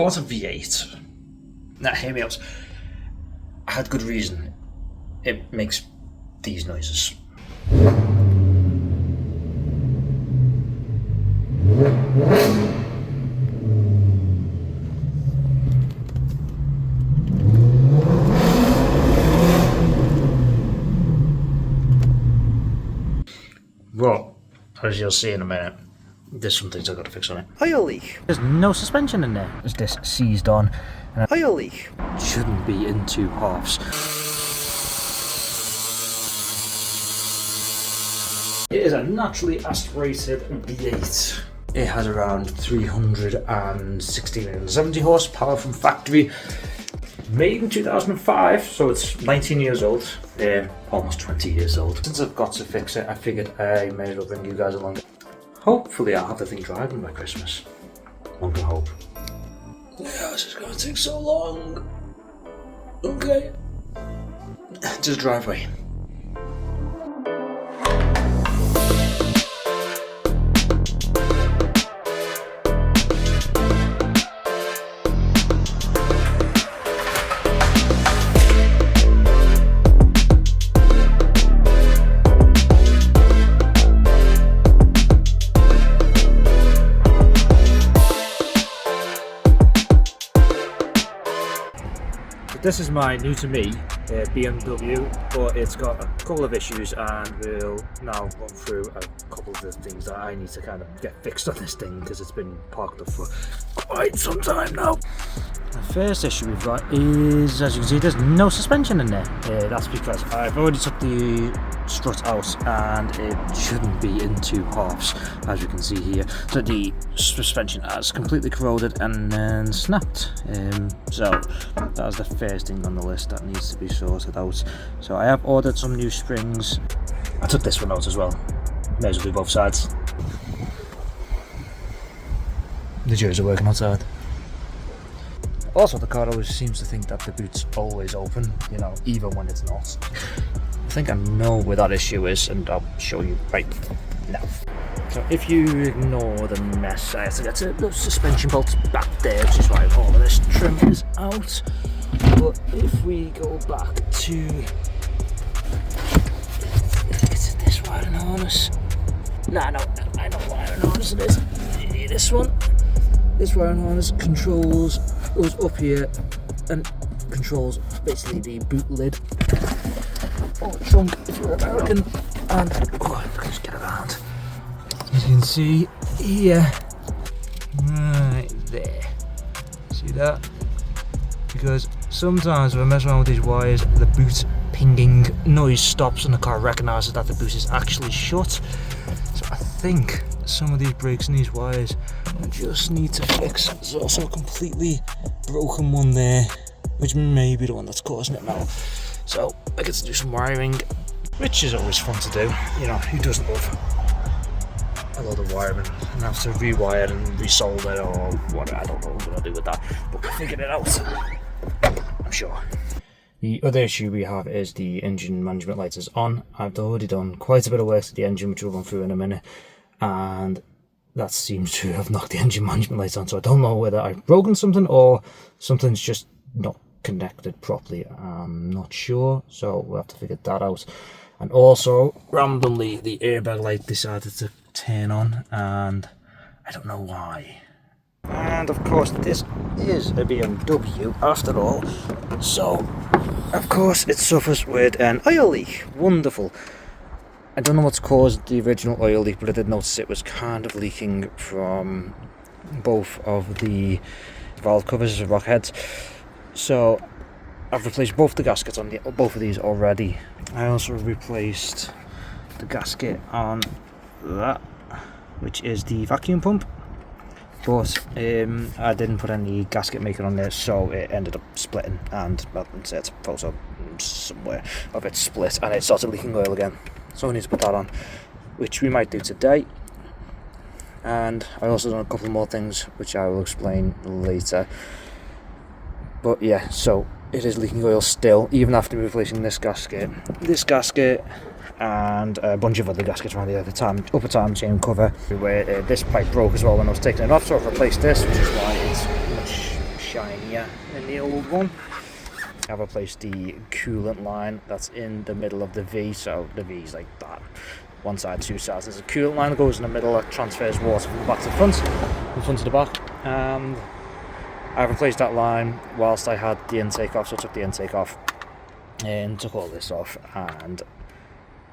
bought a V8. Now, hear me out. I had good reason. It makes these noises. Well, as you'll see in a minute, there's some things I've got to fix on it. Oil leak. There's no suspension in there. Is this seized on? And Oil leak. it shouldn't be in two halves. It is a naturally aspirated V8. It has around 360 and 70 horsepower from factory. Made in 2005, so it's 19 years old. Almost 20 years old. Since I've got to fix it, I figured I may as well bring you guys along. Hopefully I'll have the thing driving by Christmas. One can hope. Yeah, this is gonna take so long. Okay. Just driveway. This is my new to me BMW, but it's got a couple of issues, and we'll now run through a couple of the things that I need to kind of get fixed on this thing because it's been parked up for quite some time now. The first issue we've got is, as you can see, there's no suspension in there. That's because I've already took the strut out and it shouldn't be in two halves, as you can see here. So the suspension has completely corroded and then snapped. So that's the first thing on the list that needs to be sorted out. So I have ordered some new springs. I took this one out as well. May as well do both sides. The gears are working outside. Also, the car always seems to think that the boot's always open, you know, even when it's not. I think I know where that issue is, and I'll show you right now. So if you ignore the mess, I have to get to the suspension bolts back there, which is why all of this trim is out. But if we go back to... Is it this wiring harness? Nah, I know what wiring harness it is. This one. This wiring harness controls, goes up here and controls basically the boot lid or trunk if you're American, and just get around. As you can see here, right there, see that? Because sometimes when I mess around with these wires, the boot pinging noise stops and the car recognises that the boot is actually shut. So I think some of these brakes and these wires I just need to fix. There's also a completely broken one there, which may be the one that's causing it now. So I get to do some wiring, which is always fun to do. You know, who doesn't love a lot of wiring and have to rewire and resolder it or whatever. I don't know what I'm gonna do with that, but we'll figure it out, I'm sure. The other issue we have is the engine management lights is on. I've already done quite a bit of work to the engine, which we'll run through in a minute, and that seems to have knocked the engine management lights on, so I don't know whether I've broken something or something's just not connected properly. I'm not sure, so we'll have to figure that out. And also, randomly, the airbag light decided to turn on, and I don't know why. And of course, this is a BMW after all, so of course it suffers with an oil leak. Wonderful. I don't know what's caused the original oil leak, but I did notice it was kind of leaking from both of the valve covers, the rock heads. So I've replaced both the gaskets on both of these already. I also replaced the gasket on that, which is the vacuum pump, but I didn't put any gasket maker on there, so it ended up splitting, and well, it's a photo somewhere of it split and it started leaking oil again. So we need to put that on, which we might do today. And I also done a couple more things which I will explain later. But yeah, so it is leaking oil still, even after replacing this gasket, and a bunch of other gaskets around the upper time chain cover, where this pipe broke as well when I was taking it off, so I've replaced this, which is why it's much shinier than the old one. I've replaced the coolant line that's in the middle of the V, so the V is like that. One side, two sides. There's a coolant line that goes in the middle that transfers water from the back to the front, from front to the back. And I've replaced that line whilst I had the intake off, so I took the intake off and took all this off, and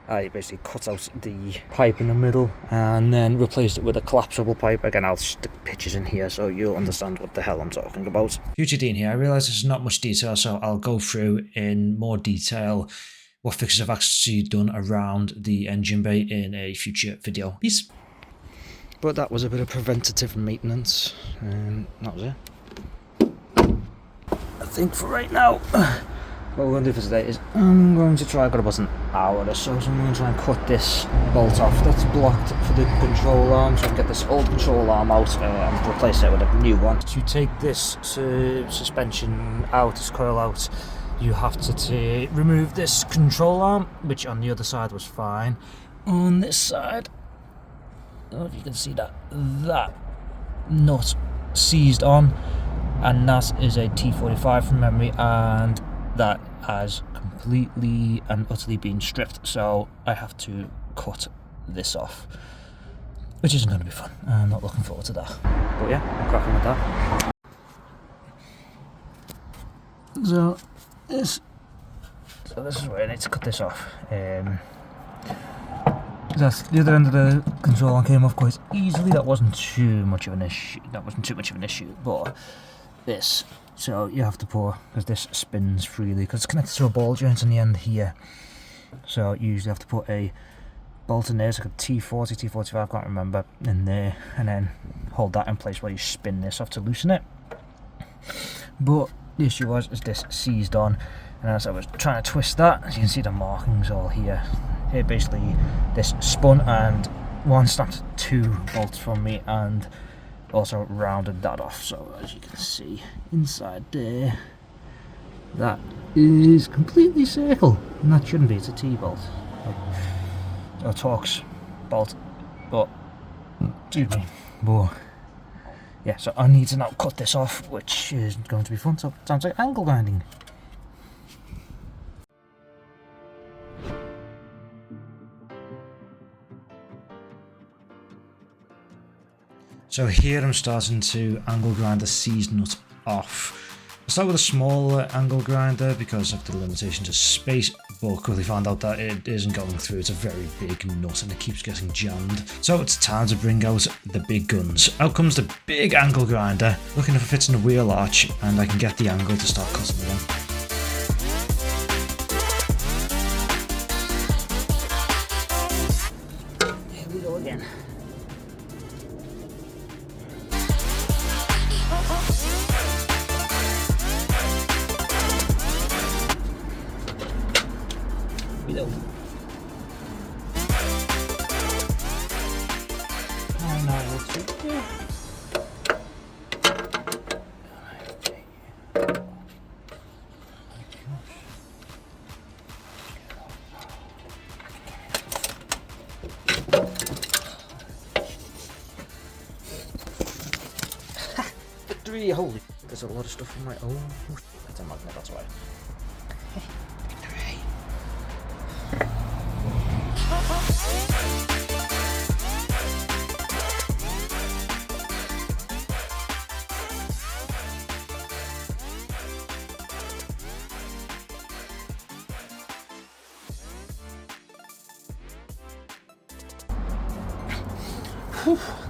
I basically cut out the pipe in the middle and then replaced it with a collapsible pipe. Again, I'll stick pictures in here so you'll understand what the hell I'm talking about. Future Dean here. I realise there's not much detail, so I'll go through in more detail what fixes I've actually done around the engine bay in a future video. Peace. But that was a bit of preventative maintenance, and that was it. I think for right now, what we're going to do for today is I'm going to try, I've got about an hour or so, so I'm going to try and cut this bolt off that's blocked for the control arm, so I can get this old control arm out and replace it with a new one. To take this suspension out, this coil out, you have to remove this control arm, which on the other side was fine. On this side, I don't know if you can see that nut seized on, and that is a T45 from memory, and that has completely and utterly been stripped, so I have to cut this off, which isn't going to be fun. I'm not looking forward to that, but yeah, I'm cracking with that. So this is where I need to cut this off. That's the other end of the control arm came off quite easily. That wasn't too much of an issue. But this. So you have to pour, because this spins freely, because it's connected to a ball joint on the end here. So you usually have to put a bolt in there, it's like a T40, T45, I can't remember, in there, and then hold that in place while you spin this off to loosen it. But the issue is this seized on, and as I was trying to twist that, as you can see the markings all here, it basically, this spun and one snapped two bolts from me, and also rounded that off. So as you can see inside there, that is completely circle, and that shouldn't be. It's a T-bolt or Torx bolt, but excuse me. But yeah, so I need to now cut this off, which is going to be fun. So it sounds like angle grinding. So here I'm starting to angle grind the seized nut off. I start with a smaller angle grinder because of the limitations of space, but quickly found out that it isn't going through. It's a very big nut and it keeps getting jammed. So it's time to bring out the big guns. Out comes the big angle grinder, looking if it fits in the wheel arch, and I can get the angle to start cutting it in. Here we go again. Victory! Holy, there's a lot of stuff in my own. That's a magnet, that's why. Victory!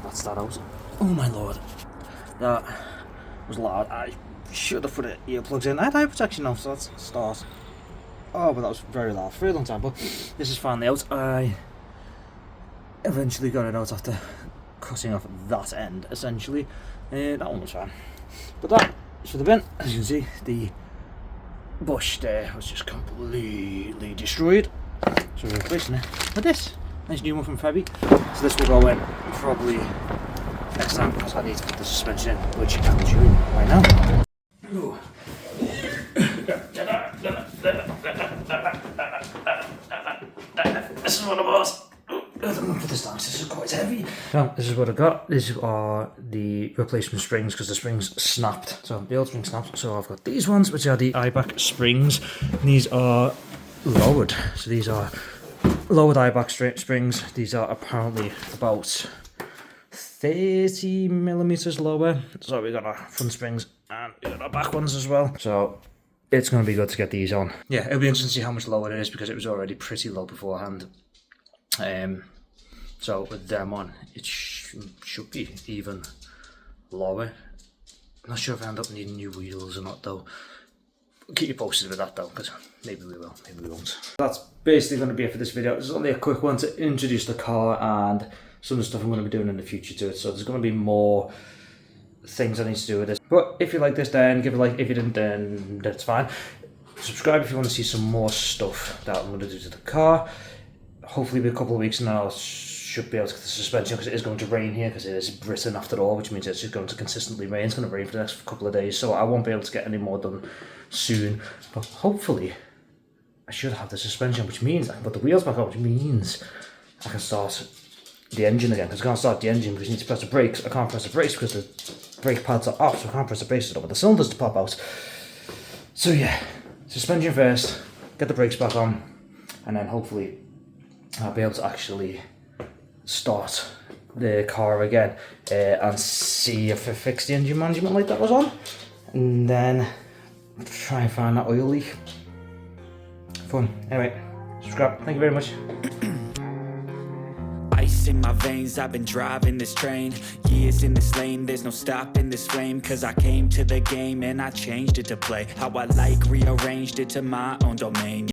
That's that out. Oh my lord. That was loud. I should have put earplugs in. I had eye protection now, so that's a start. Oh, but that was very loud for a long time. But this is finally out. I eventually got it out after cutting off that end, essentially. That one was fine. But that is for the bin. As you can see, the bush there was just completely destroyed. So we're replacing it with this. Nice new one from Febby. So this will go in probably next time because I need to put the suspension in, which I'm doing right now. Ooh. This is one of ours. I'm going to put this down, this is quite heavy. So this is what I got. These are the replacement springs because the springs snapped. So the old spring snapped. So I've got these ones, which are the Eibach springs. And these are lowered. So these are lowered Eibach springs. These are apparently about 30 millimeters lower. So we got our front springs and we got our back ones as well. So it's going to be good to get these on. Yeah, it'll be interesting to see how much lower it is because it was already pretty low beforehand. So with them on, it should be even lower. I'm not sure if I end up needing new wheels or not though. I'll keep you posted with that though, because maybe we will, maybe we won't. That's basically going to be it for this video. It's only a quick one to introduce the car and some of the stuff I'm going to be doing in the future to it. So there's going to be more things I need to do with this. But if you like this, then give it a like. If you didn't, then that's fine. Subscribe if you want to see some more stuff that I'm going to do to the car. Hopefully in a couple of weeks and I should be able to get the suspension because it is going to rain here because it is Britain after all, which means it's just going to consistently rain. It's going to rain for the next couple of days, so I won't be able to get any more done soon. But hopefully I should have the suspension, which means I can put the wheels back on, which means I can start the engine again. Because I can't start the engine because you need to press the brakes. I can't press the brakes because the brake pads are off, so I can't press the brakes but the cylinders to pop out. So yeah, suspension first, get the brakes back on, and then hopefully I'll be able to actually start the car again and see if I fix the engine management light that was on, and then try and find that oil leak. Fun. Anyway, subscribe. Thank you very much. Ice in my veins, I've been driving this train. Years in this lane, there's no stopping this flame. Cause I came to the game and I changed it to play how I like, rearranged it to my own domain.